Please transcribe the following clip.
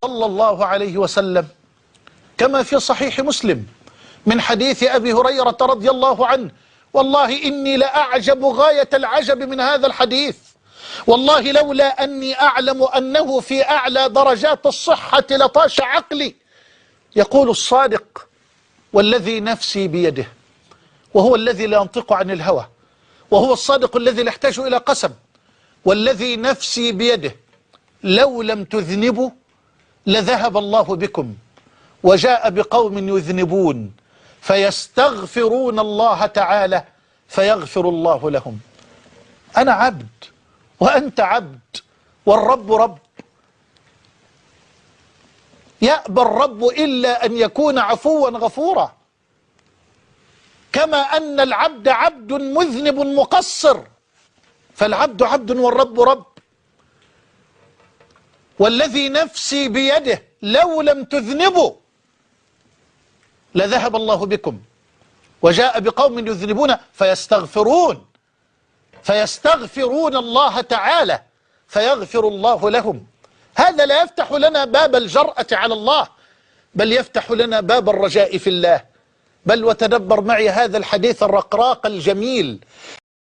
صلى الله عليه وسلم كما في صحيح مسلم من حديث أبي هريرة رضي الله عنه: والله إني لأعجب غاية العجب من هذا الحديث، والله لولا أني أعلم أنه في أعلى درجات الصحة لطاش عقلي. يقول الصادق: والذي نفسي بيده، وهو الذي لا ينطق عن الهوى، وهو الصادق الذي لا يحتاج إلى قسم: والذي نفسي بيده لو لم تذنبوا لذهب الله بكم وجاء بقوم يذنبون فيستغفرون الله تعالى فيغفر الله لهم. أنا عبد وأنت عبد والرب رب، يأبى الرب إلا أن يكون عفوا غفورا، كما أن العبد عبد مذنب مقصر، فالعبد عبد والرب رب. والذي نفسي بيده لو لم تذنبوا لذهب الله بكم وجاء بقوم يذنبون فيستغفرون الله تعالى فيغفر الله لهم. هذا لا يفتح لنا باب الجرأة على الله، بل يفتح لنا باب الرجاء في الله. بل وتدبر معي هذا الحديث الرقراق الجميل